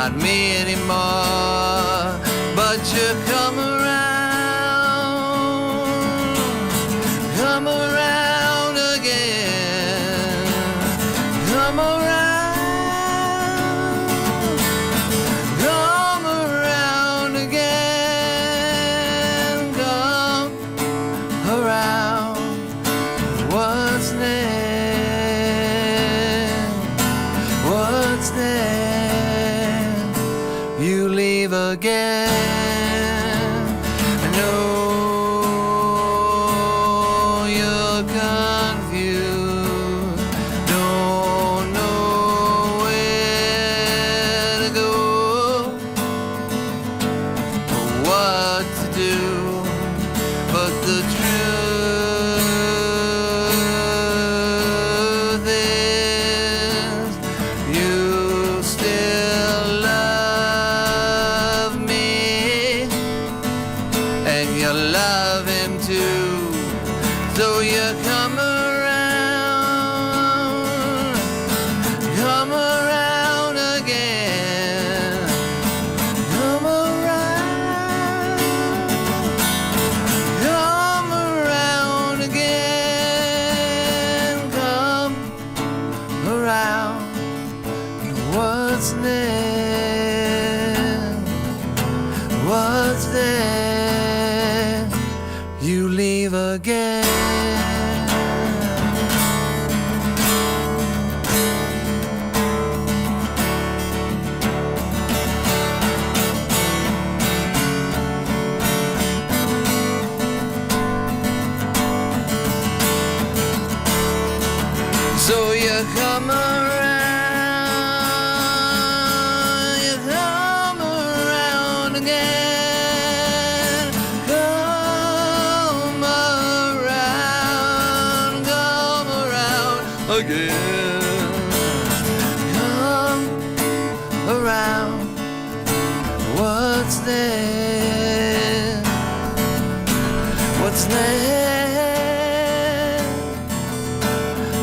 not me anymore, but you come around again, come around again, come around. What's next? What's next? You leave again. I know you're confused, don't know where to go or what to do, but the truth is you still love me, and you love him too. So you come around again, come around again, come around. What's next? What's next? You leave again. So you come around again, come around again, come around. What's next? What's next?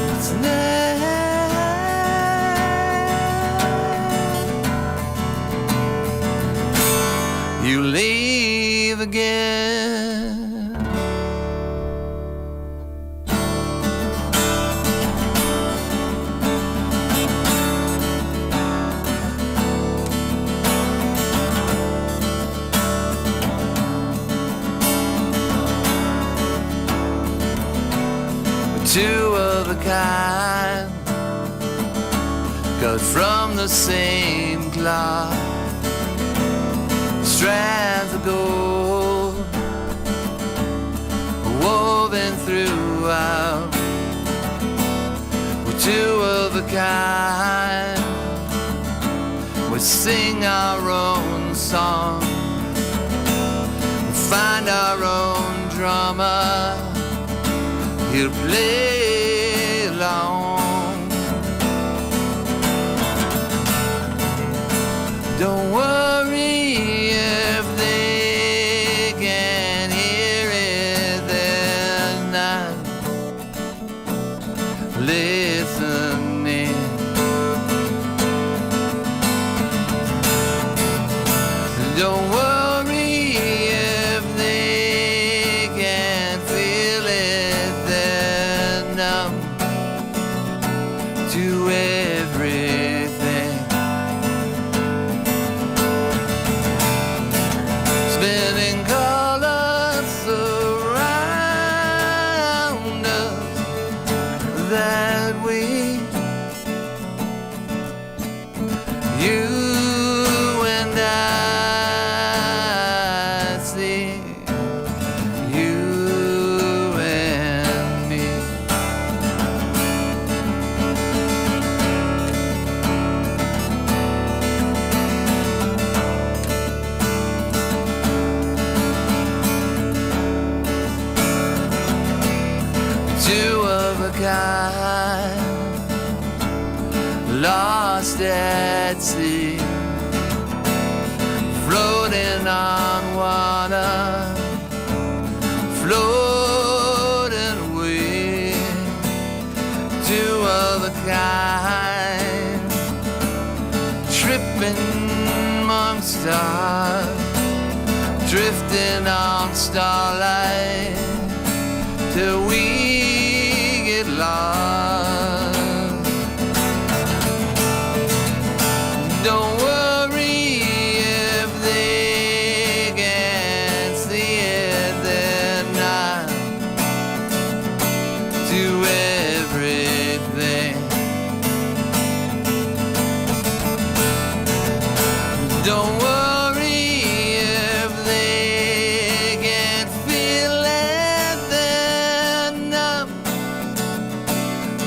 What's next? You leave again. Two of a kind, cut from the same cloth, strands of gold woven throughout. We're two of a kind, we sing our own song, we find our own drummer, he'll play along. Don't worry if they can hear it, they're not listening. Don't worry if they can feel it, they're numb to everything. Spinning colors surround us that we, you and I see, you and me. Two of a kind, lost at sea, floating on water, floating away. Two of a kind, tripping dark, drifting on starlight till we get lost. Don't worry if they can't see it, they're not to everything. Don't worry if they can't feel it, they're numb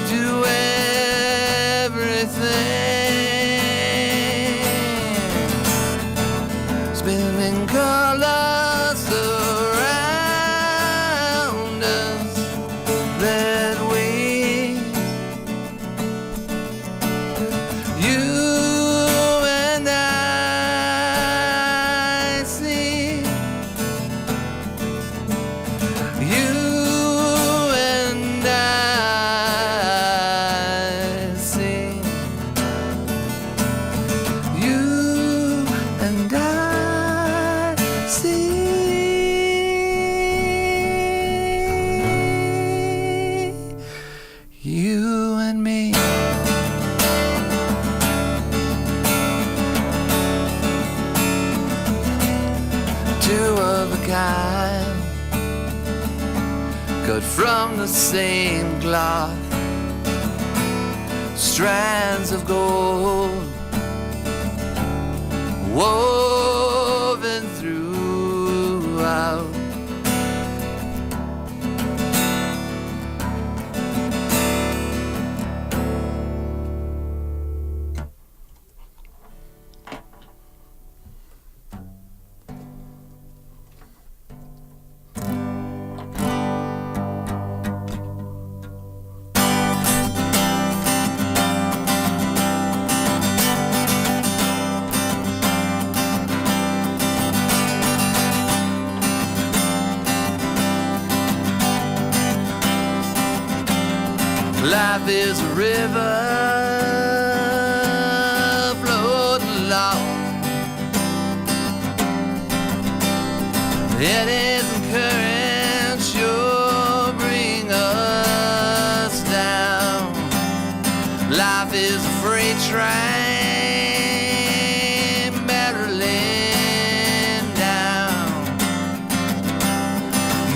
to everything. Spinning colors around us that way. You and I see. You and I see. You and I see. You and me. Two of a kind, cut from the same cloth, strands of gold woven throughout. Life is a river floating along. Eddies and currents sure bring us down. Life is a freight train barreling down.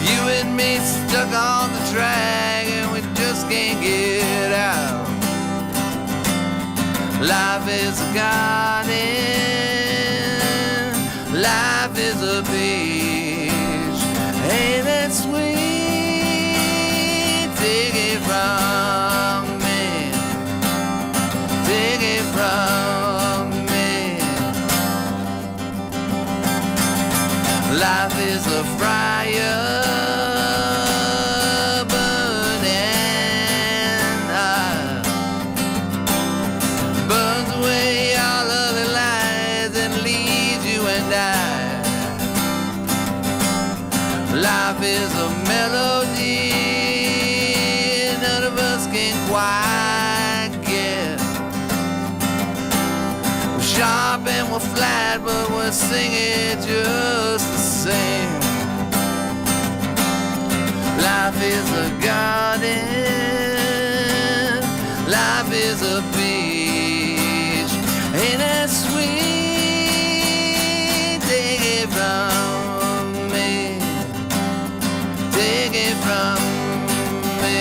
You and me stuck on the track and we just can't get out. Life is a garden, life is a beach. Ain't that sweet? Take it from me, take it from me. Life is a fire burning hot, burns away all other lights and leaves you and I. Life is a melody none of us can quite get. We're sharp and we're flat, but we're singing just the same. Life is a garden, life is a beach. Ain't that sweet? Take it from me, take it from me.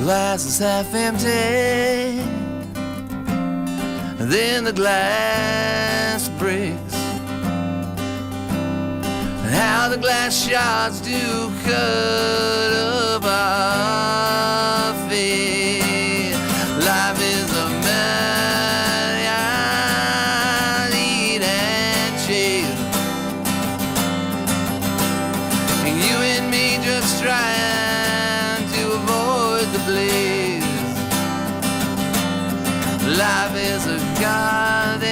Glass is half empty, then the glass breaks. How the glass shards do cut up our feet. Life is a man, eat and chase. And you and me just trying to avoid the blaze. Life is a garden.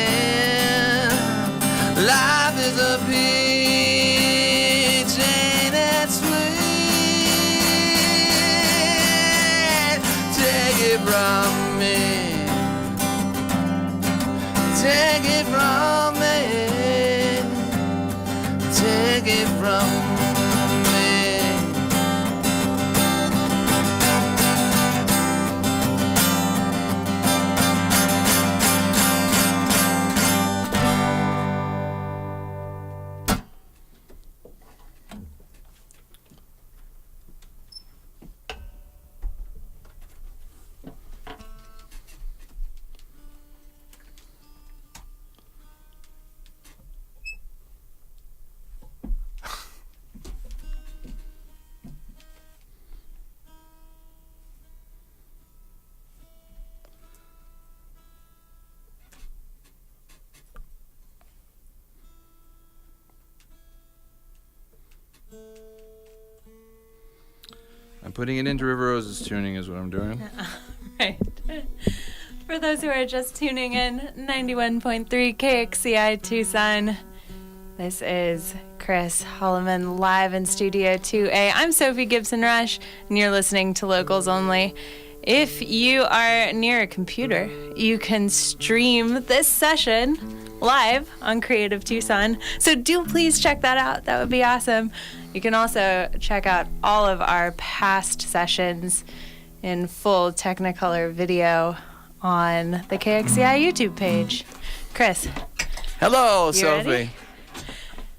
Life is a peach, ain't it sweet? Take it from me. Take it from me. Take it from me. I'm putting it into River Rose's tuning is what I'm doing. Right. For those who are just tuning in, 91.3 KXCI Tucson. This is Chris Holiman live in Studio 2A. I'm Sophie Gibson-Rush, and you're listening to Locals Only. If you are near a computer, you can stream this session live on Creative Tucson. So do please check that out. That would be awesome. You can also check out all of our past sessions in full Technicolor video on the KXCI YouTube page. Chris. Hello, Sophie. Ready?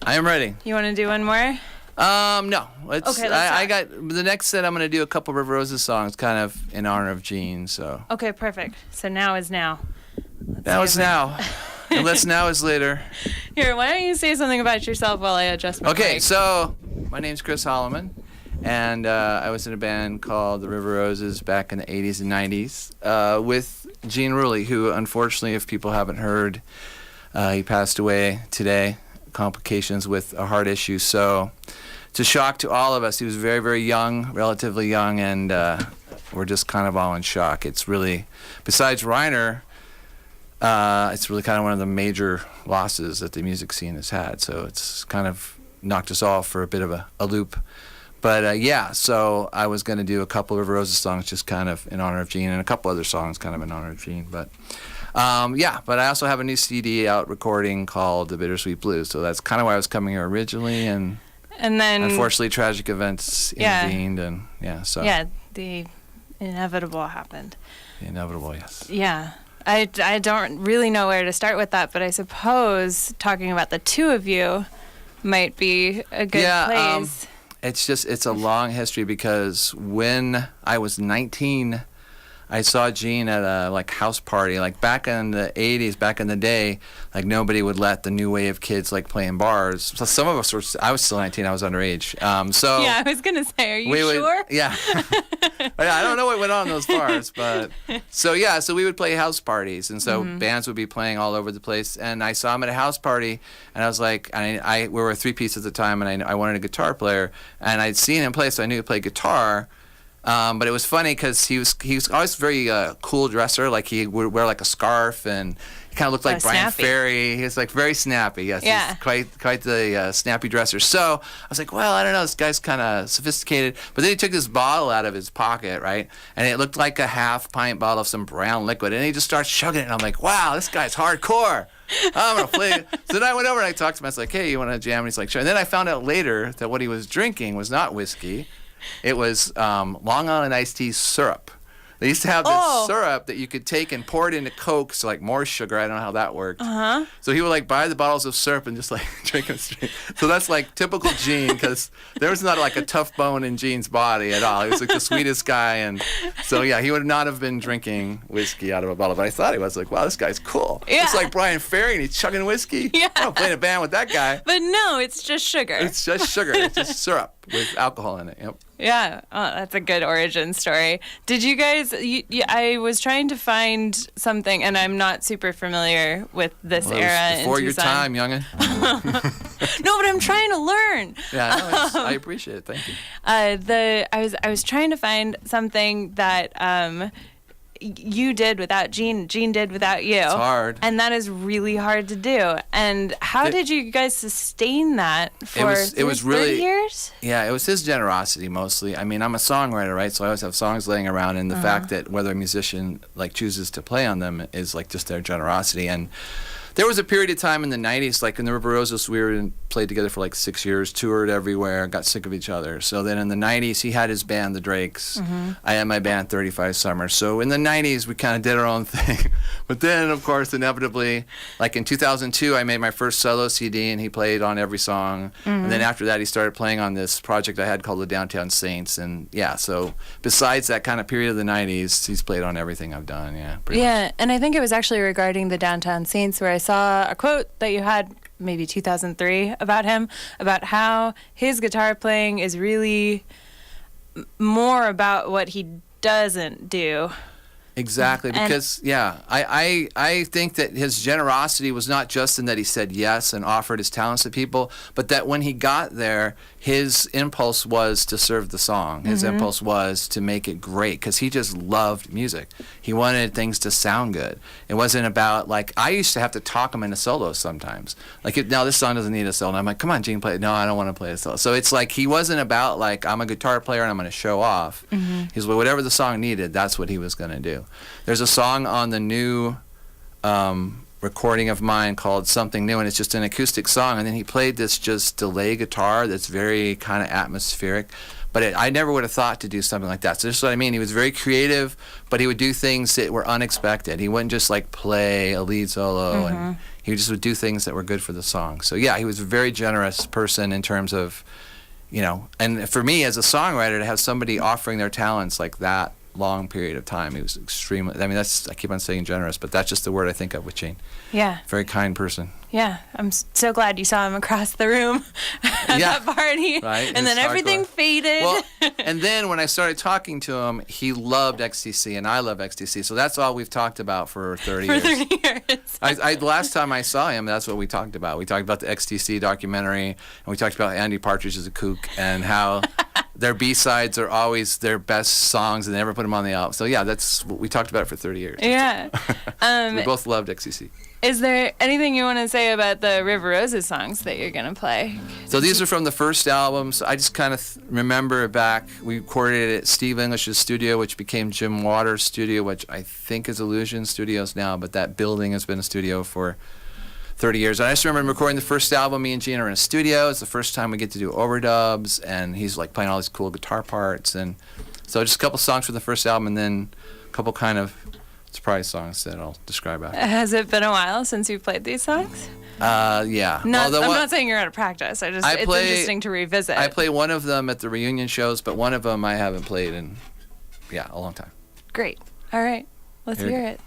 I am ready. You want to do one more? No. Okay, I got the next set. I'm going to do a couple River Roses songs, kind of in honor of Gene. So. Okay, perfect. So now is now. Now is now. Unless now is later. Here, why don't you say something about yourself while I adjust my Okay, mic? so my name's Chris Holiman, and I was in a band called the River Roses back in the 80s and 90s with Gene Rulli, who unfortunately, if people haven't heard, he passed away today, complications with a heart issue. So it's a shock to all of us. He was very, very young, relatively young, and we're just kind of all in shock. It's really, besides Reiner, it's really kind of one of the major losses that the music scene has had. So it's kind of knocked us all for a bit of a loop. But yeah, so I was going to do a couple of River Roses songs just kind of in honor of Gene, and a couple other songs kind of in honor of Gene. But yeah, but I also have a new CD out recording called The Bittersweet Blues. So that's kind of why I was coming here originally. And then unfortunately tragic events intervened. And yeah, so. Yeah, the inevitable happened. The inevitable, yes. Yeah. I don't really know where to start with that, but I suppose talking about the two of you might be a good place. It's a long history because when I was 19, I saw Gene at a house party. Like back in the 80s, back in the day, like nobody would let the new wave kids play in bars. So some of us were, I was still 19, I was underage. So yeah, I was going to say, are you sure? Yeah. I don't know what went on in those bars, but so we would play house parties, and so bands would be playing all over the place. And I saw him at a house party, and I was like, we were a three-piece at the time, and I wanted a guitar player, and I'd seen him play, so I knew he played guitar. But it was funny because he was always very cool dresser. Like he would wear a scarf, and he kind of looked like Brian Ferry. He was very snappy. Yes, yeah. He's quite the snappy dresser. So I was like, well, I don't know, this guy's kind of sophisticated. But then he took this bottle out of his pocket, right, and it looked like a half-pint bottle of some brown liquid, and he just starts chugging it. And I'm like, wow, this guy's hardcore. I'm gonna play. So then I went over and I talked to him. I was like, hey, you want to jam? And he's like, sure. And then I found out later that what he was drinking was not whiskey. It was Long Island iced tea syrup. They used to have this syrup that you could take and pour it into Coke, so more sugar. I don't know how that worked. Uh-huh. So he would buy the bottles of syrup and just drink them straight. So that's typical Gene, because there was not a tough bone in Gene's body at all. He was the sweetest guy, and so yeah, he would not have been drinking whiskey out of a bottle. But I thought he was wow, this guy's cool. Yeah. It's like Brian Ferry, and he's chugging whiskey. Yeah. I'm playing a band with that guy. But no, it's just sugar. It's just sugar. It's just syrup with alcohol in it. Yep. Yeah, that's a good origin story. Did you guys, I was trying to find something, and I'm not super familiar with this era in Tucson. Before your time, youngin'. No, but I'm trying to learn. Yeah, I appreciate it. Thank you. I was trying to find something that you did without Gene. Gene did without you. It's hard. And that is really hard to do. And how did you guys sustain that for it was really 30 years? Yeah, it was his generosity mostly. I mean, I'm a songwriter, right? So I always have songs laying around, and the fact that whether a musician like chooses to play on them is like just their generosity. And there was a period of time in the 90s, like in the River Roses, we played together for like 6 years, toured everywhere, got sick of each other. So then in the 90s, he had his band, the Drakes. I had my band, 35 Summers. So in the 90s, we kind of did our own thing. But then, of course, inevitably, like in 2002, I made my first solo CD, and he played on every song. And then after that, he started playing on this project I had called the Downtown Saints. And yeah, so besides that kind of period of the 90s, he's played on everything I've done, yeah. Yeah, and I think it was actually regarding the Downtown Saints where I saw a quote that you had maybe 2003 about him, about how his guitar playing is really more about what he doesn't do. Exactly, because I think that his generosity was not just in that he said yes and offered his talents to people, but that when he got there, his impulse was to serve the song. His impulse was to make it great, because he just loved music. He wanted things to sound good. It wasn't about, like, I used to have to talk him into solos sometimes. Like, no, this song doesn't need a solo. And I'm like, come on, Gene, play it. No, I don't want to play a solo. So it's like he wasn't about, like, I'm a guitar player and I'm going to show off. He's like, whatever the song needed, that's what he was going to do. There's a song on the new recording of mine called Something New, and it's just an acoustic song, and then he played this just delay guitar that's very kind of atmospheric. But I never would have thought to do something like that. So this is what I mean. He was very creative, but he would do things that were unexpected. He wouldn't just like play a lead solo, and he just would do things that were good for the song. So yeah, he was a very generous person in terms of, you know, and for me as a songwriter to have somebody offering their talents like that long period of time, he was extremely, I mean, I keep on saying generous, but that's just the word I think of with Gene. Yeah. Very kind person. Yeah, I'm so glad you saw him across the room at that party. Right. And then everything faded. Well, and then when I started talking to him, he loved XTC, and I love XTC. So that's all we've talked about for 30 years. For 30 years. The last time I saw him, that's what we talked about. We talked about the XTC documentary, and we talked about Andy Partridge as a kook, and how their B-sides are always their best songs, and they never put them on the album. So yeah, that's what we talked about it for 30 years. Yeah. We both loved XTC. Is there anything you want to say about the River Roses songs that you're going to play? So these are from the first album. So I just kind of remember back, we recorded it at Steve English's studio, which became Jim Waters' studio, which I think is Illusion Studios now, but that building has been a studio for 30 years. And I just remember recording the first album, me and Gene are in a studio. It's the first time we get to do overdubs, and he's like playing all these cool guitar parts. And so just a couple songs for the first album, and then a couple kind of surprise songs that I'll describe after. Has it been a while since you've played these songs? Yeah. I'm not saying you're out of practice. It's interesting to revisit. I play one of them at the reunion shows, but one of them I haven't played in, a long time. Great. All right. Let's hear it.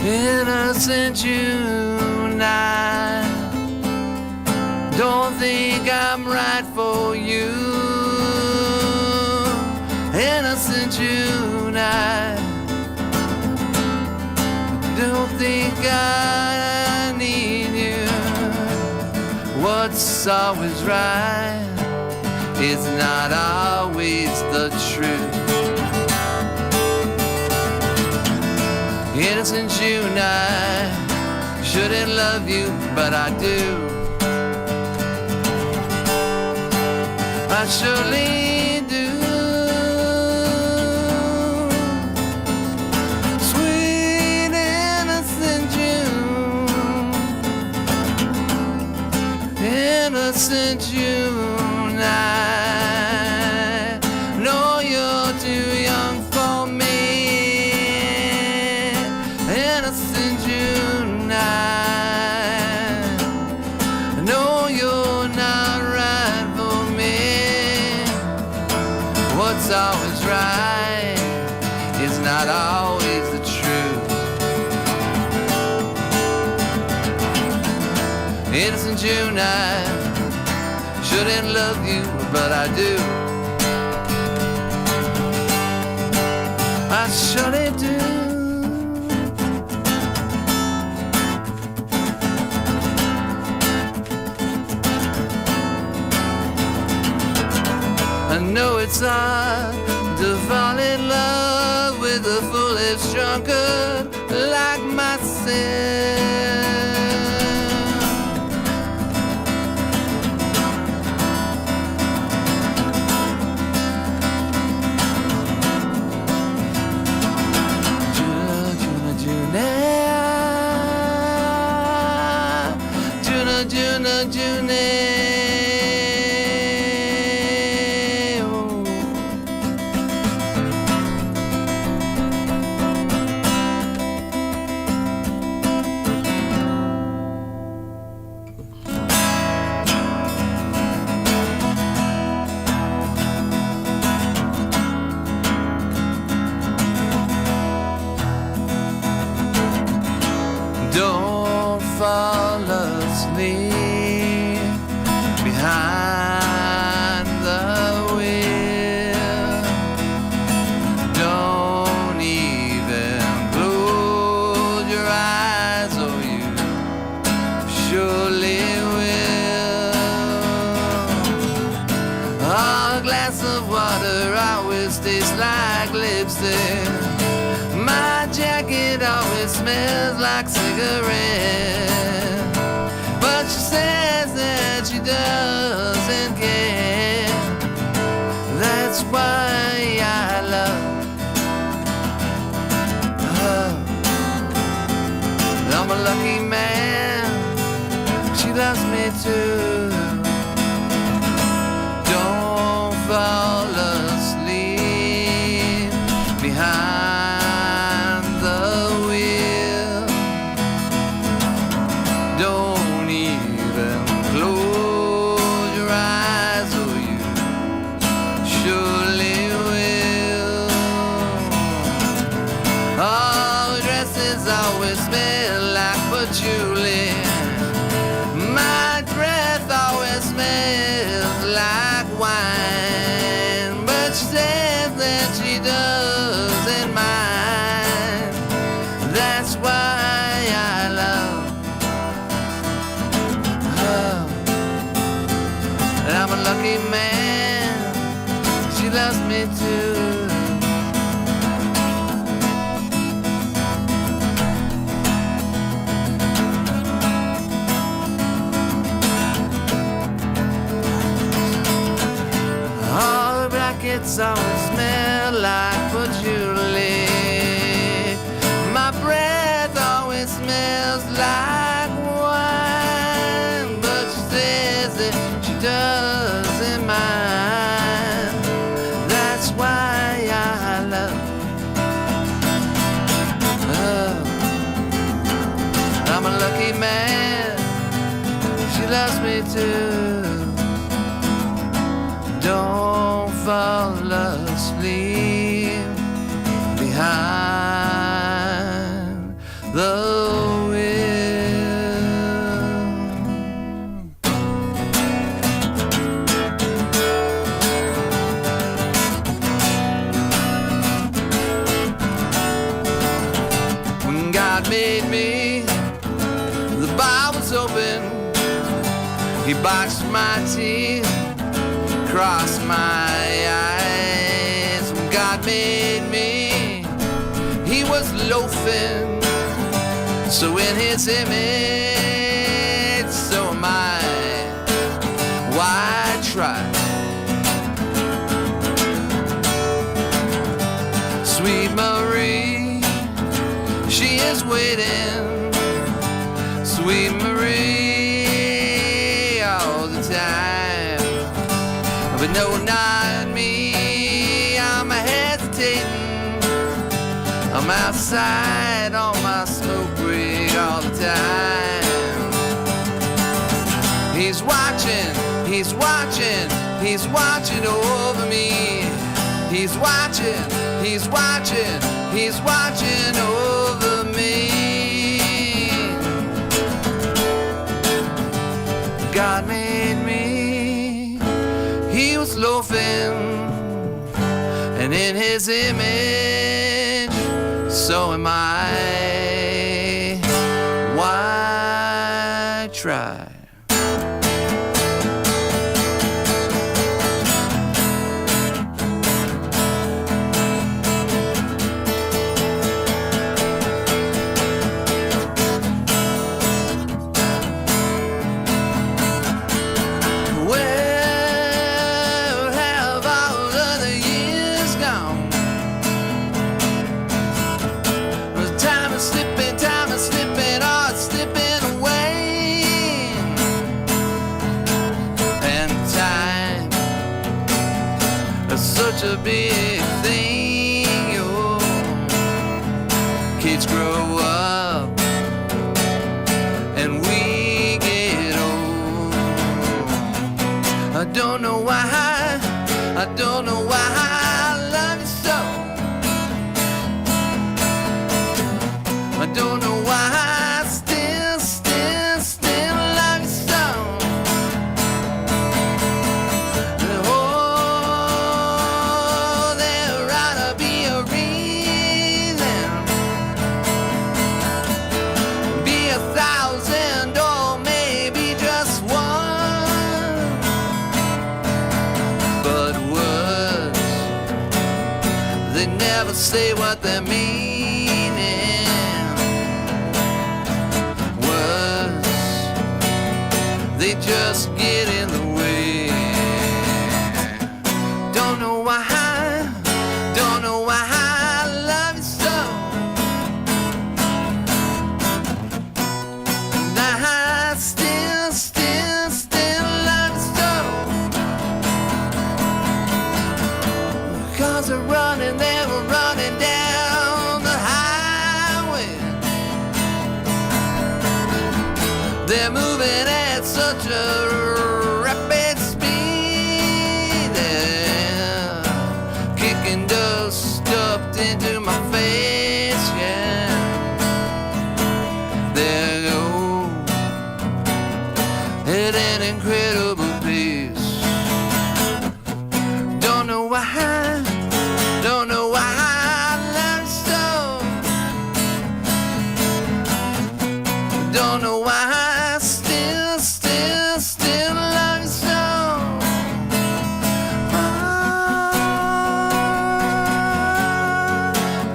Innocent June night, don't think I'm right for you. Innocent June night, don't think I need you. What's always right is not always the truth. Innocent June, I shouldn't love you, but I do. I surely do. Sweet innocent June, innocent June, I know you're too young for me. Innocent June, I know you're not right for me. What's always right is not always the truth. Innocent June, I shouldn't love you, but I do. I surely do. I know it's hard to fall in love with a foolish drunkard like myself. Don't fall asleep behind the wheel. Don't even close your eyes, or you surely will. Oh, a glass of water always tastes like lipstick. My jacket always smells like cigarette, but she says that she doesn't care. That's why I love her. I'm a lucky man, she loves me too. Don't fall asleep behind the wheel. Don't even close your eyes, or you surely will. All dresses always smell like patchouli. My breath always smells like wine, but she says that she doesn't mind. That's why I love her. And I'm a lucky man, she loves me too. All the blankets always smell like patchouli. My breath always smells like wine, but she says that she doesn't mind. That's why I love her. I'm a lucky man, she loves me too. Don't fall asleep behind the wheel. When God made me, the bar was open. He boxed my teeth, crossed my eyes. When God made me, he was loafing. So in his image, so am I. Why try? Sweet Marie, she is waiting. Sweet Marie, all the time. But no, not me, I'm hesitating. I'm outside on my smoke rig all the time. He's watching, he's watching, he's watching over me. He's watching, he's watching, he's watching over me. God made me, he was loafing, and in his image, so am I. Why try? big thing. Your kids grow up and we get old. I don't know why, I don't know why I love you so. I don't know why I still love you so. Oh, there ought to be a reason, be 1,000 or maybe just one. But words, they never say what they mean. They just get in the way. Don't know why, don't know why I love you so. And I still love you so. 'Cause they're running down the highway. They're moving at such a rapid speed. They're kicking dust up into my face, yeah. They go at an incredible pace. Don't know why, don't know why I love you so. Don't know why I still love you so.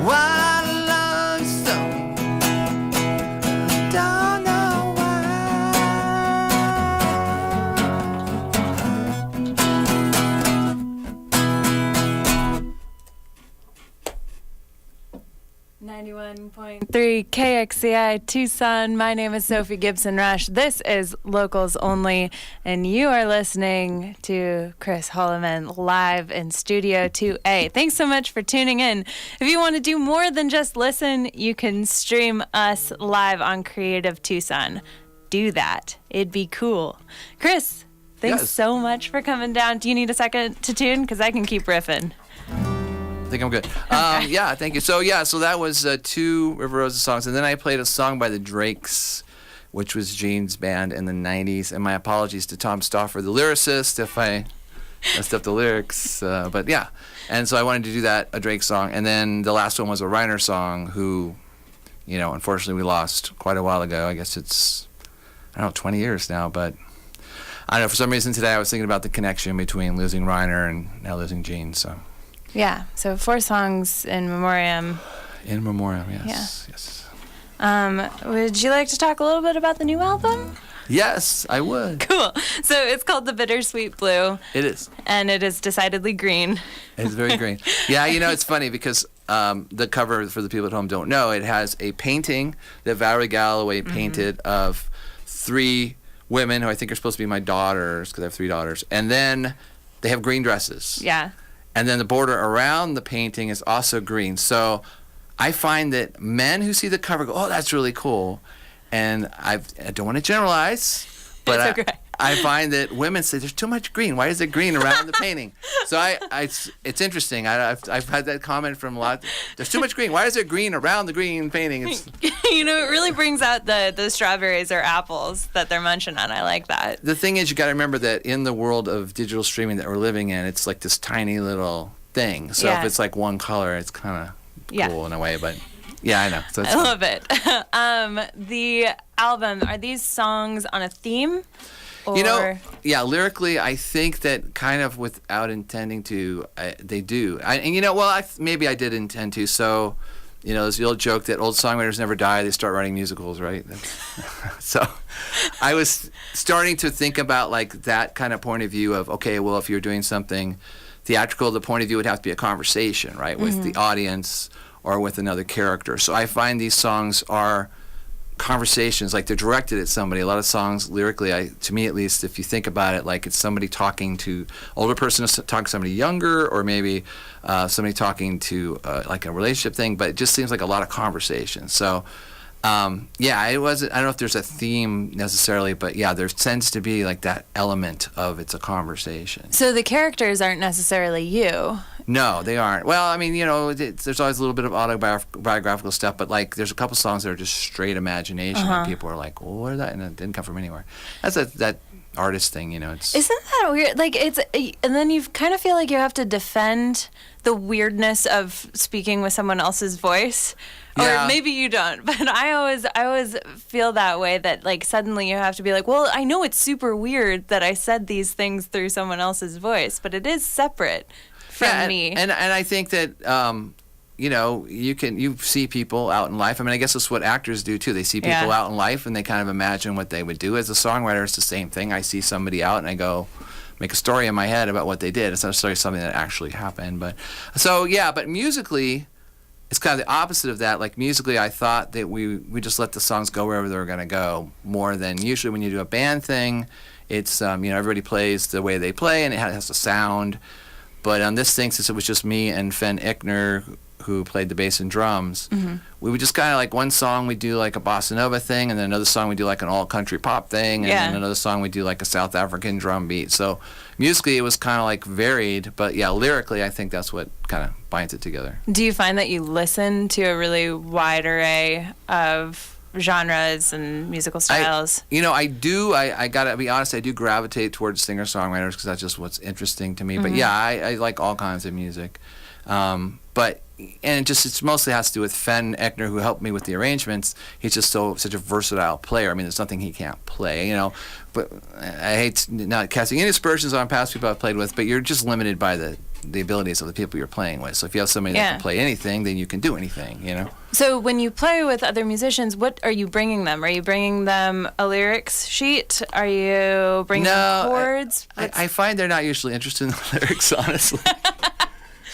Why I love you so. Don't know why. 91.3 KXCI Tucson. My name is Sophie Gibson-Rush. This is Locals Only, and you are listening to Chris Holiman live in Studio 2A. Thanks so much for tuning in. If you want to do more than just listen, you can stream us live on Creative Tucson. Do that. It'd be cool. Chris, thanks so much for coming down. Do you need a second to tune? Because I can keep riffing. I think I'm good. Yeah, thank you. So that was 2 River Roses songs, and then I played a song by the Drakes, which was Gene's band in the 90s. And my apologies to Tom Stauffer, the lyricist, if I messed up the lyrics. But yeah, and so I wanted to do that, a Drake song. And then the last one was a Reiner song who, unfortunately we lost quite a while ago. I guess it's, 20 years now. But I don't know, for some reason today I was thinking about the connection between losing Reiner and now losing Gene, so. Yeah, so 4 songs in memoriam. In memoriam, yes. Yeah. Yes. Would you like to talk a little bit about the new album? Yes, I would. Cool. So it's called The Bittersweet Blue. It is. And it is decidedly green. It's very green. Yeah, it's funny because the cover, for the people at home don't know, it has a painting that Valerie Galloway painted of 3 women who I think are supposed to be my daughters, because I have 3 daughters. And then they have green dresses. Yeah. And then the border around the painting is also green. So I find that men who see the cover go, oh, that's really cool. And I don't want to generalize, but it's okay. I find that women say, there's too much green. Why is there green around the painting? So it's interesting. I've had that comment from a lot. There's too much green. Why is there green around the green painting? It really brings out the strawberries or apples that they're munching on. I like that. The thing is, you got to remember that in the world of digital streaming that we're living in, it's like this tiny little thing. So if it's like one color, it's kind of cool in a way. But yeah, I know. So I love it. The album, are these songs on a theme? Or... lyrically, I think that kind of without intending to, they do. Maybe I did intend to. So, there's the old joke that old songwriters never die, they start writing musicals, right? So I was starting to think about like that kind of point of view of, okay, well, if you're doing something theatrical, the point of view would have to be a conversation, right, with the audience or with another character. So I find these songs are conversations, like they're directed at somebody. A lot of songs lyrically, to me at least, if you think about it, like it's somebody talking to older person talking to somebody younger, or maybe somebody talking to like a relationship thing, but it just seems like a lot of conversation. So yeah, it wasn't, I don't know if there's a theme necessarily, but yeah, there tends to be like that element of it's a conversation. So the characters aren't necessarily you. No, they aren't. Well, I mean, you know, there's always a little bit of autobiographical stuff, but like there's a couple songs that are just straight imagination, and people are like, well, what is that? And it didn't come from anywhere. That's that artist thing, you know. Isn't that weird? Like and then you kind of feel like you have to defend the weirdness of speaking with someone else's voice. Yeah. Or maybe you don't, but I always feel that way, that like suddenly you have to be like, well, I know it's super weird that I said these things through someone else's voice, but it is separate from me. And I think that you know, you see people out in life. I mean, I guess that's what actors do too. They see people out in life and they kind of imagine what they would do. As a songwriter, it's the same thing. I see somebody out and I go make a story in my head about what they did. It's not necessarily something that actually happened, but but musically, it's kind of the opposite of that. Like musically, I thought that we just let the songs go wherever they were going to go, more than usually when you do a band thing. It's you know, everybody plays the way they play and it has a sound. But on this thing, since it was just me and Fen Ickner, who played the bass and drums, we would just kind of like one song we do like a bossa nova thing, and then another song we do like an all country pop thing, and then another song we do like a South African drum beat. So musically it was kind of like varied, but yeah, lyrically I think that's what kind of binds it together. Do you find that you listen to a really wide array of genres and musical styles? I do. I gotta be honest, I do gravitate towards singer-songwriters because that's just what's interesting to me. But yeah, I like all kinds of music. It mostly has to do with Fen Ickner, who helped me with the arrangements. He's just such a versatile player. I mean, there's nothing he can't play, you know. But I hate not casting any aspersions on past people I've played with, but you're just limited by the abilities of the people you're playing with. So if you have somebody that can play anything, then you can do anything, you know. So when you play with other musicians, what are you bringing them? Are you bringing them a lyrics sheet? Are you bringing them chords? I find they're not usually interested in the lyrics, honestly.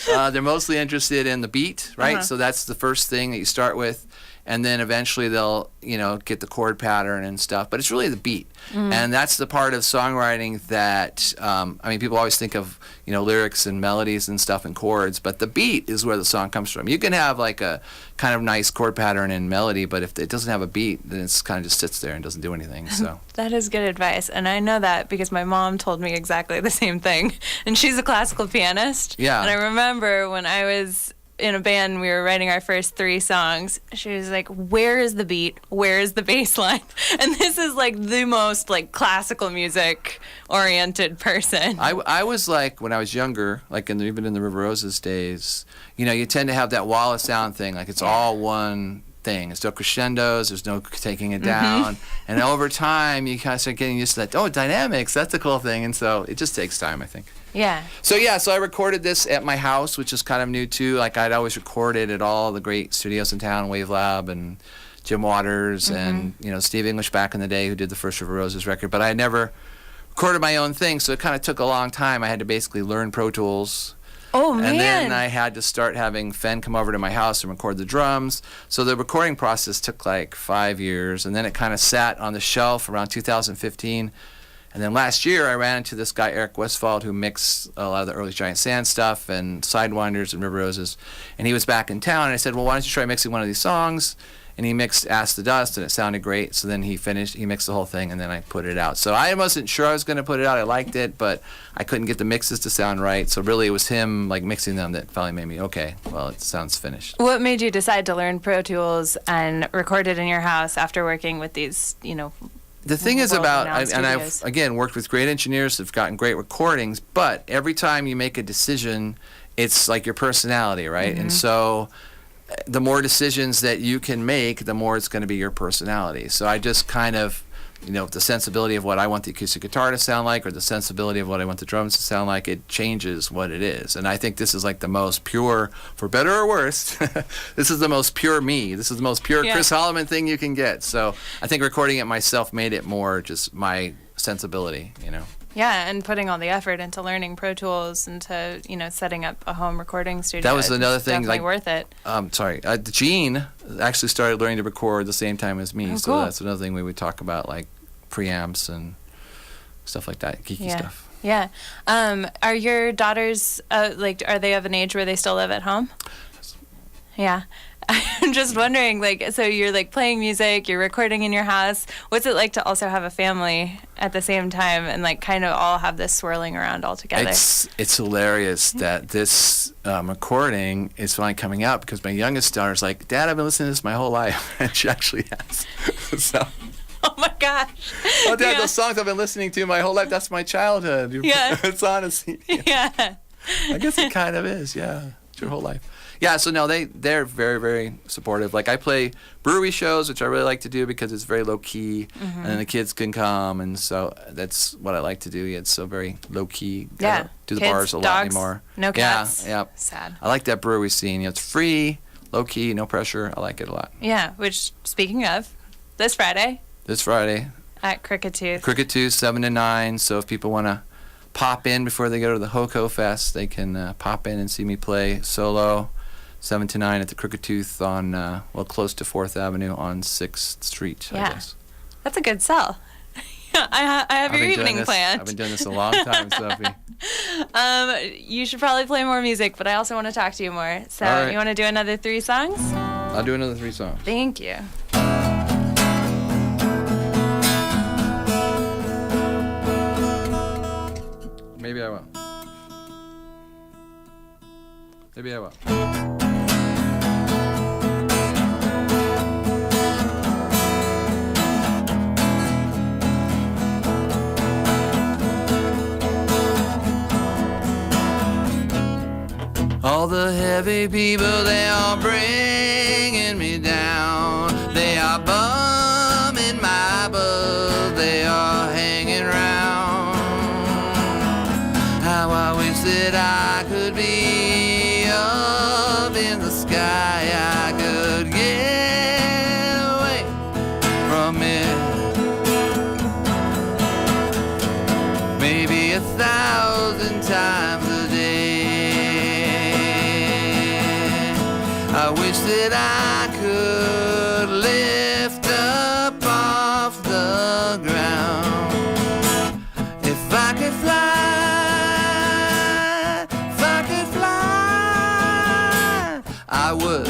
They're mostly interested in the beat, right? So that's the first thing that you start with, and then eventually they'll, you know, get the chord pattern and stuff. But it's really the beat, and that's the part of songwriting that I mean, people always think of, you know, lyrics and melodies and stuff and chords, but the beat is where the song comes from. You can have like a kind of nice chord pattern and melody, but if it doesn't have a beat, then it's kind of just sits there and doesn't do anything. So that is good advice, and I know that because my mom told me exactly the same thing, and she's a classical pianist. Yeah. And I remember when I was in a band, we were writing our first 3 songs. She was like, where is the beat? Where is the bass line? And this is like the most like classical music oriented person. I was like, when I was younger, like even in the River Roses days, you know, you tend to have that wall of sound thing, like it's all one thing. It's no crescendos, there's no taking it down. And over time you kind of start getting used to that. Oh, dynamics, that's the cool thing. And so it just takes time, I think. Yeah. So I recorded this at my house, which is kind of new too. Like I'd always recorded at all the great studios in town, Wave Lab and Jim Waters and, you know, Steve English back in the day, who did the first River Roses record. But I never recorded my own thing, so it kind of took a long time. I had to basically learn Pro Tools. Oh, man. And then I had to start having Fen come over to my house and record the drums. So the recording process took like 5 years, and then it kind of sat on the shelf around 2015. And then last year, I ran into this guy, Eric Westfald, who mixed a lot of the early Giant Sand stuff and Sidewinders and River Roses. And he was back in town, and I said, well, why don't you try mixing one of these songs? And he mixed Ask the Dust, and it sounded great. So then he mixed the whole thing, and then I put it out. So I wasn't sure I was going to put it out. I liked it, but I couldn't get the mixes to sound right. So really, it was him like mixing them that finally made me, okay, well, it sounds finished. What made you decide to learn Pro Tools and record it in your house after working with these, you know, the thing is about, and I've, again, worked with great engineers that have gotten great recordings, but every time you make a decision, it's like your personality, right? And so the more decisions that you can make, the more it's going to be your personality. So I just kind of, you know, the sensibility of what I want the acoustic guitar to sound like, or the sensibility of what I want the drums to sound like, it changes what it is. And I think this is like the most pure, for better or worse, this is the most pure me. This is the most pure Chris Holiman thing you can get. So I think recording it myself made it more just my sensibility, you know. Yeah, and putting all the effort into learning Pro Tools and to, setting up a home recording studio. That was another thing. Definitely worth it. Sorry. Gene actually started learning to record the same time as me. Oh, so cool. that's another thing we would talk about, like preamps and stuff like that, geeky stuff. Yeah. Are your daughters, are they of an age where they still live at home? Yeah. I'm just wondering, so you're playing music, you're recording in your house. What's it like to also have a family at the same time and kind of all have this swirling around all together? It's hilarious that this recording is finally coming out because my youngest daughter's like, Dad, I've been listening to this my whole life. And she actually has. So. Oh my gosh. Oh, Dad, those songs I've been listening to my whole life, that's my childhood. Yeah. It's honestly. Yeah. I guess it kind of is, yeah. It's your whole life. Yeah, so no, they're very, very supportive. I play brewery shows, which I really like to do because it's very low key, and then the kids can come, and so that's what I like to do. It's so very low key. Yeah, do the kids, bars a lot dogs, anymore. No cats. Yeah. Sad. I like that brewery scene. It's free, low key, no pressure. I like it a lot. Yeah, which speaking of, this Friday. This Friday. At Crooked Tooth. Crooked Tooth, 7 to 9. So if people want to pop in before they go to the HOCO Fest, they can pop in and see me play solo. 7 to 9 at the Crooked Tooth on, close to 4th Avenue on 6th Street, I guess. That's a good sell. I have your evening planned. I've been doing this a long time, Sophie. You should probably play more music, but I also want to talk to you more. So right. You want to do another 3 songs? I'll do another 3 songs. Thank you. Maybe I will. Maybe I will. All the heavy people, they are bringing me down. They are bumming my butt. They are hanging round. How I wish that I could be up in the sky. I could get away from it. Maybe 1,000 times a day. I wish that I could lift up off the ground. If I could fly, if I could fly, I would.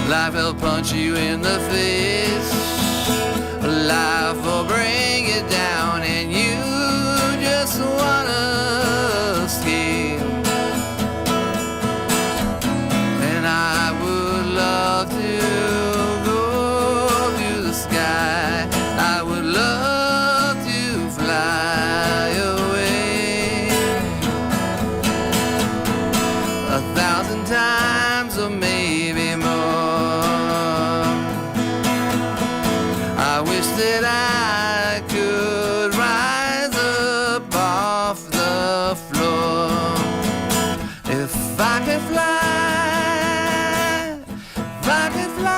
Life will punch you in the face. Life will bring you down and you just wanna escape. And I would love to go to the sky. I would love to fly away 1,000 times or maybe more. I wish that I could rise up off the floor. If I could fly, if I could fly,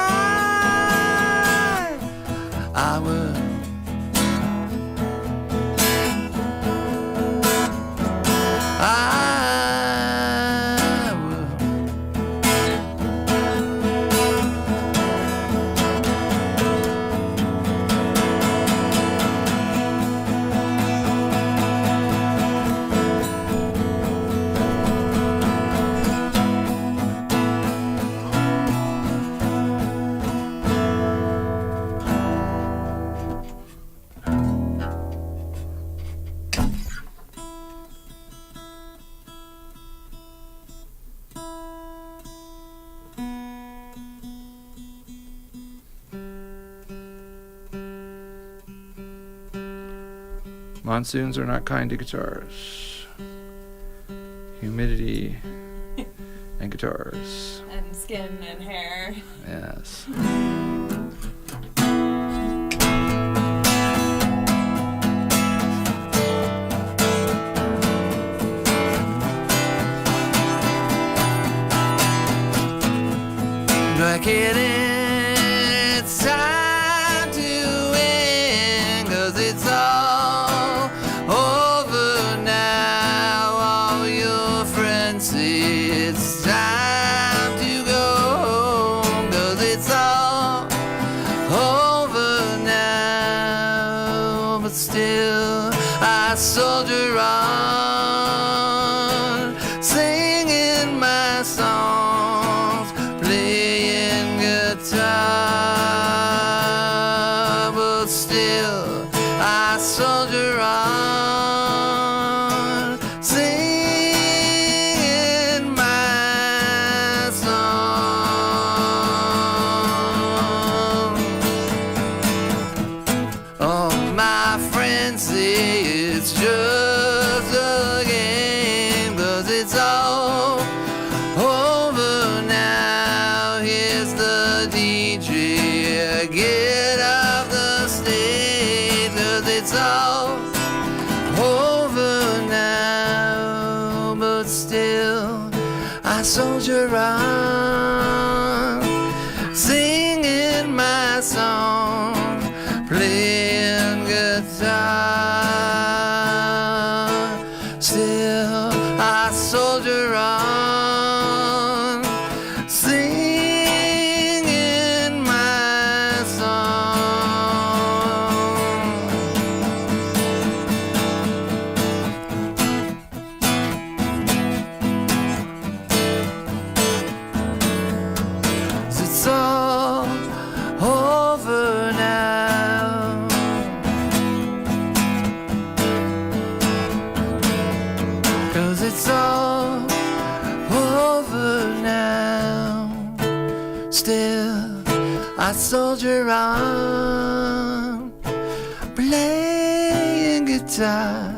I would. I would. Monsoons are not kind to guitars. Humidity and guitars. And skin and hair. Yes. Like it the DJ, get off the stage, 'cause it's all over now. But still, I soldier on, singing my song, playing guitar. Still, I soldier on, singing my song. It's all over now. 'Cause it's all over now. Still, I soldier on, playing guitar,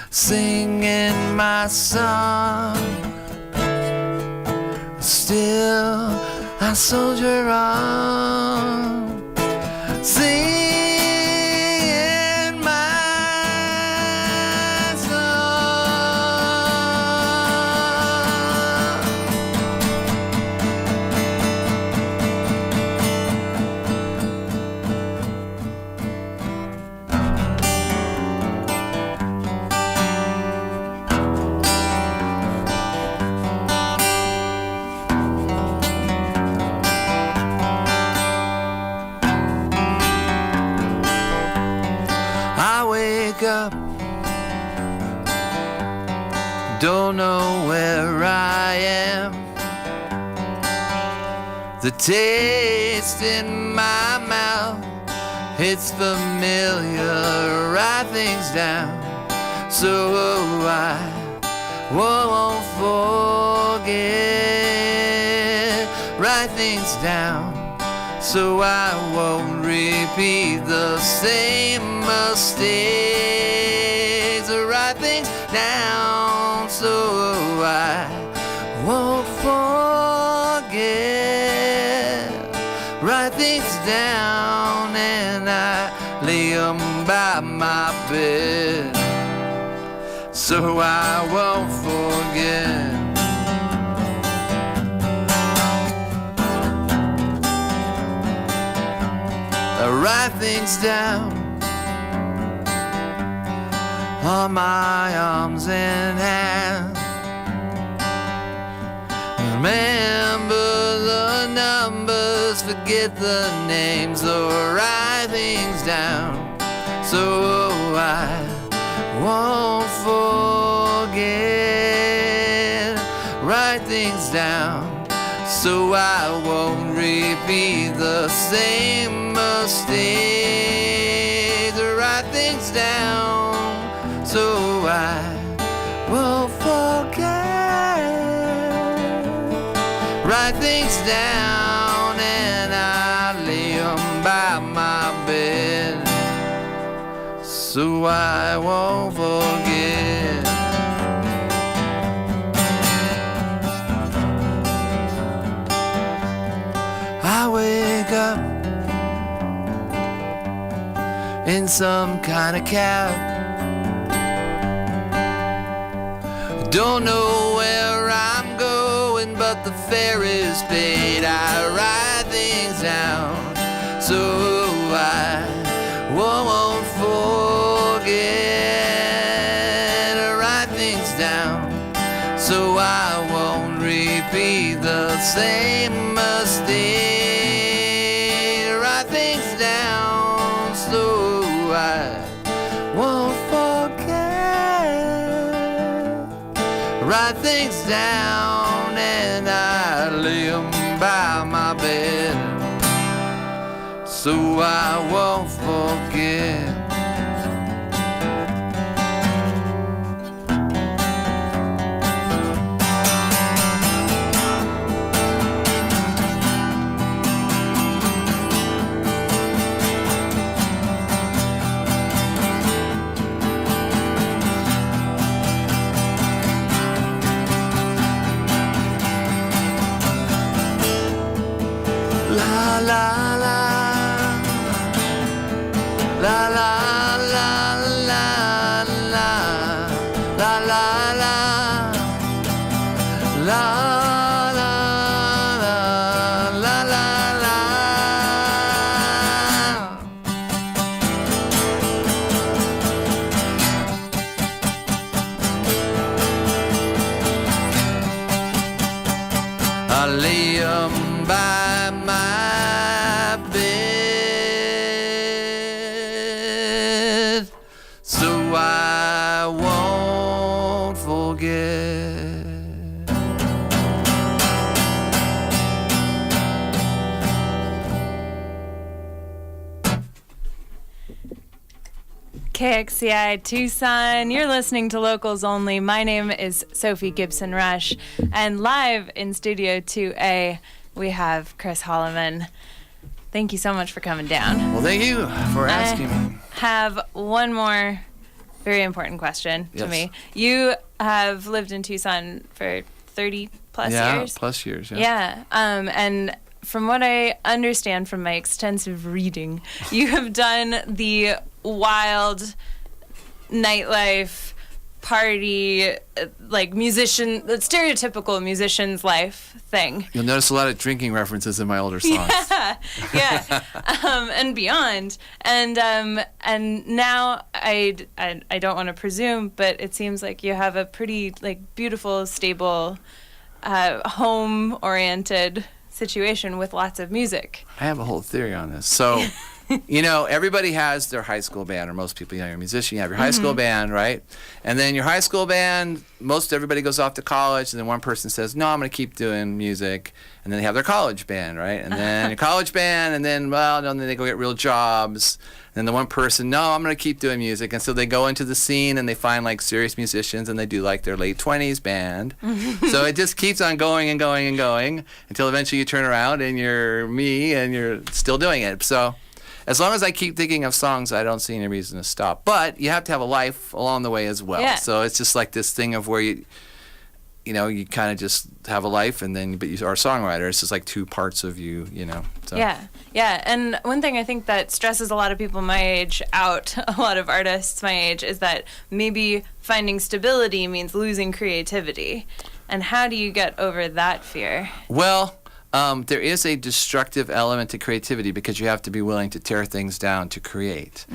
singing my song. Still, I soldier on, singing my song. I wake up, don't know where I am. The taste in my mouth, it's familiar, write things down so I won't forget. Write things down so I won't repeat the same mistakes. Write things down so I won't forget. Write things down and I lay 'em by my bed so I won't forget. I write things down on my arms and hands. Remember the numbers, forget the names, or write things down so I won't forget. Write things down so I won't repeat the same mistakes. Write things down so I won't forget. Write things down and I lay 'em by my bed so I won't forget. I wake up in some kind of cab, don't know where I'm going, but the fare is paid. I write things down so I won't forget. I write things down so I won't repeat the same mistake. Write things down so I won't forget. Write things down and I lay 'em by my bed so I won't forget. la la la la la la la la la la la la la la. I lay by my bed so I won't forget. KXCI Tucson, you're listening to Locals Only. My name is Sophie Gibson-Rush, and live in Studio 2A, we have Chris Holiman. Thank you so much for coming down. Well, thank you for asking me. I have one more very important question to me. You have lived in Tucson for 30 plus years? Yeah, plus years, yeah. Yeah, and from what I understand from my extensive reading, you have done the wild nightlife party, like musician, the stereotypical musician's life thing. You'll notice a lot of drinking references in my older songs. Yeah, and beyond. And now I don't want to presume, but it seems like you have a pretty like beautiful, stable, home-oriented situation with lots of music. I have a whole theory on this. So, you know, everybody has their high school band, or most people, you know, you're a musician, you have your high school band, right? And then your high school band, most everybody goes off to college, and then one person says, no, I'm going to keep doing music. And then they have their college band, right? And then your college band, and then, well, then they go get real jobs. And the one person, no, I'm going to keep doing music. And so they go into the scene and they find like serious musicians and they do like their late 20s band. So it just keeps on going and going and going until eventually you turn around and you're me and you're still doing it. So as long as I keep thinking of songs, I don't see any reason to stop. But you have to have a life along the way as well. Yeah. So it's just like this thing of where you know, you kind of just have a life, and then, but you are a songwriter. It's just like two parts of you, you know. So. Yeah. And one thing I think that stresses a lot of people my age out, a lot of artists my age, is that maybe finding stability means losing creativity. And how do you get over that fear? Well, there is a destructive element to creativity because you have to be willing to tear things down to create.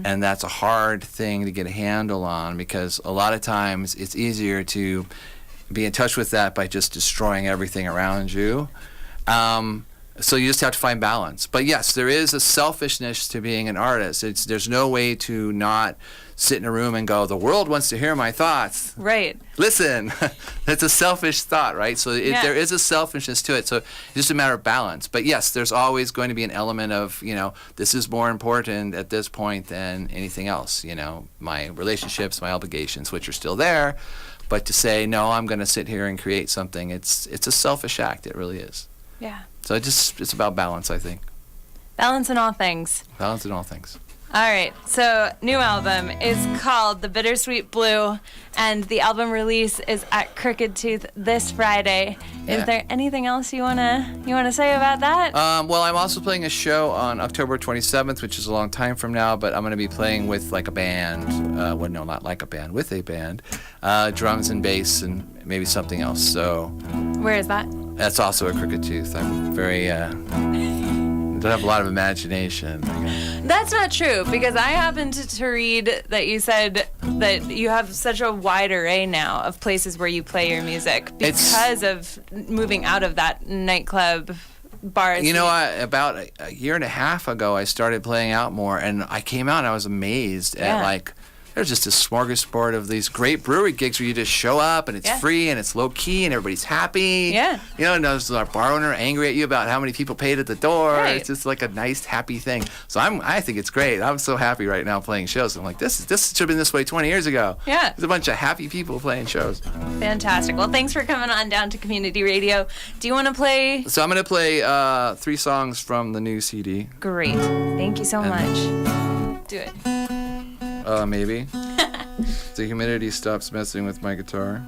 And that's a hard thing to get a handle on because a lot of times it's easier to be in touch with that by just destroying everything around you. So you just have to find balance. But yes, there is a selfishness to being an artist. There's no way to not sit in a room and go, the world wants to hear my thoughts. Right. Listen, that's a selfish thought, right? So there is a selfishness to it. So it's just a matter of balance. But yes, there's always going to be an element of, you know, this is more important at this point than anything else. You know, my relationships, my obligations, which are still there. But to say, no, I'm going to sit here and create something, it's a selfish act. It really is. Yeah. So it's about balance, I think. Balance in all things. Balance in all things. All right, so new album is called The Bittersweet Blue, and the album release is at Crooked Tooth this Friday. Yeah. Is there anything else you wanna say about that? Well, I'm also playing a show on October 27th, which is a long time from now, but I'm going to be playing with like a band. Well, no, not like a band, with a band. Drums and bass and maybe something else. So Where is that? that's also a Crooked Tooth. I'm very... don't have a lot of imagination. That's not true, because I happened to read that you said that you have such a wide array now of places where you play your music because of moving out of that nightclub bar. You know, about a year and a half ago, I started playing out more, and I came out and I was amazed at like, there's just a smorgasbord of these great brewery gigs where you just show up and it's free and it's low key and everybody's happy. Yeah. You know, and there's our bar owner angry at you about how many people paid at the door. Right. It's just like a nice, happy thing. So I think it's great. I'm so happy right now playing shows. I'm like, this should have been this way 20 years ago. Yeah. There's a bunch of happy people playing shows. Fantastic. Well, thanks for coming on down to Community Radio. Do you want to play? So I'm going to play 3 songs from the new CD. Great. Thank you so much. Do it. Maybe. The humidity stops messing with my guitar.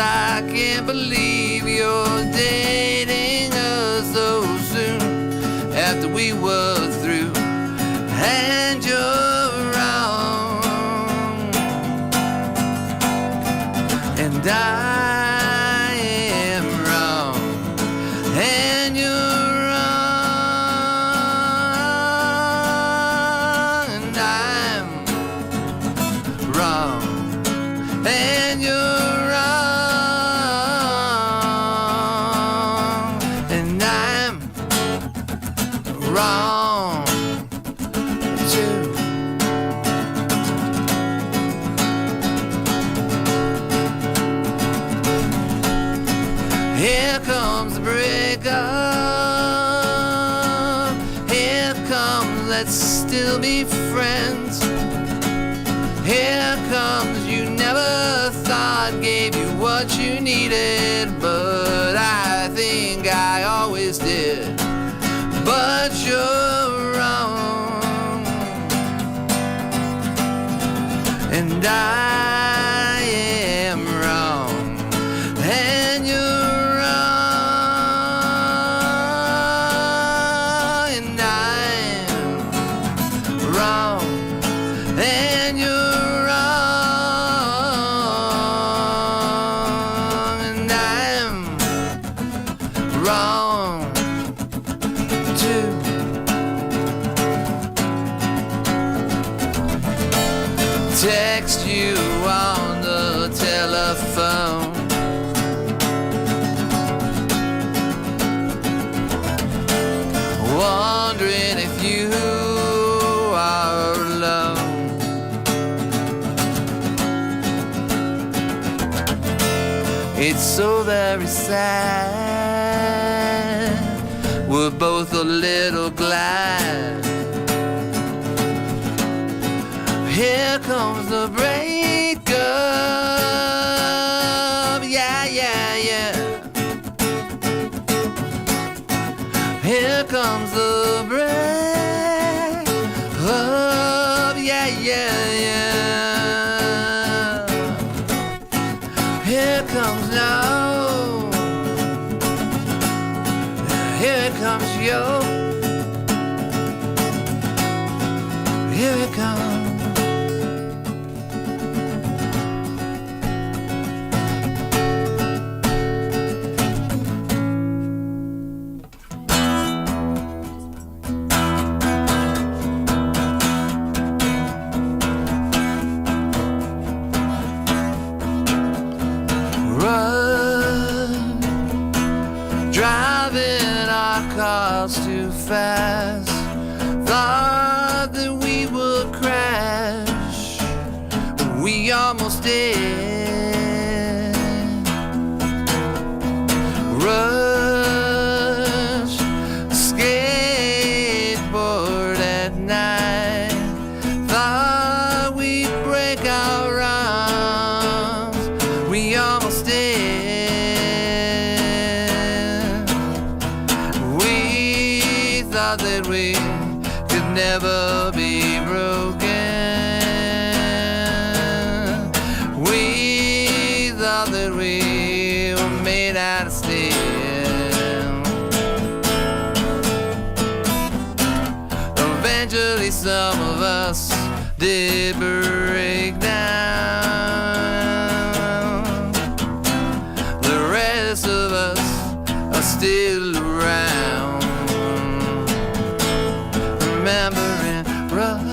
I can't believe you're dating us so soon after we were through. And you're wrong, and I am wrong, and you're wrong, and I'm wrong, and you're wrong, and I'm wrong too. Here comes the breakup. Here comes let's still be friends. Here comes you never thought gave you what you needed, but I think I always did. But you're wrong, and I am wrong, and you're wrong, and I'm wrong, and you're wrong, and I'm wrong too. Text you on the telephone, wondering if you are alone. It's so very sad, we're both a little glad. Here comes the breakup, yeah, yeah, yeah. Here comes the breakup, yeah, yeah, yeah. Here comes now, here comes yo, here it comes. Driving our cars too fast, thought that we would crash. We almost did. Rush, skateboard at night, thought we'd break our arms. We almost did. That we could never be broken. We thought that we were made out of steel. Eventually some of us did break down. The rest of us are still around, remembering run.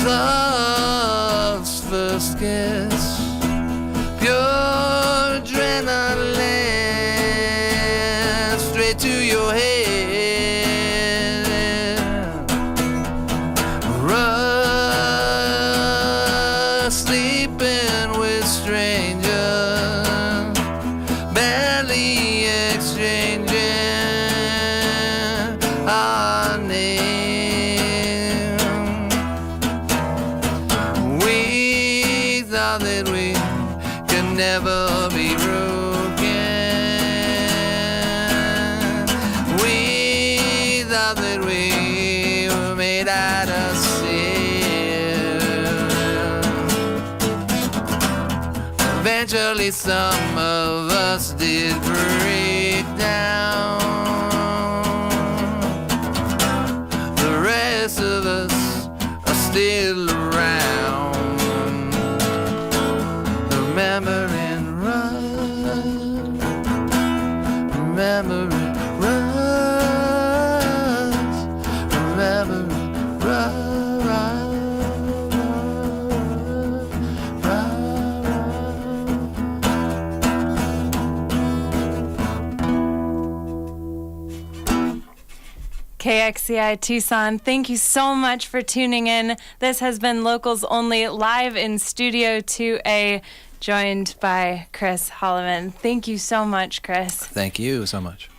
Love's first kiss, pure adrenaline, straight to your head. Sleeping with strangers, barely exchanging our name. We thought that we could never be broken. We Eventually some of us did break down. The rest of us are still around, remembering Russ, remembering Russ, remembering Russ. KXCI Tucson, thank you so much for tuning in. This has been Locals Only, live in Studio 2A, joined by Chris Holiman. Thank you so much, Chris. Thank you so much.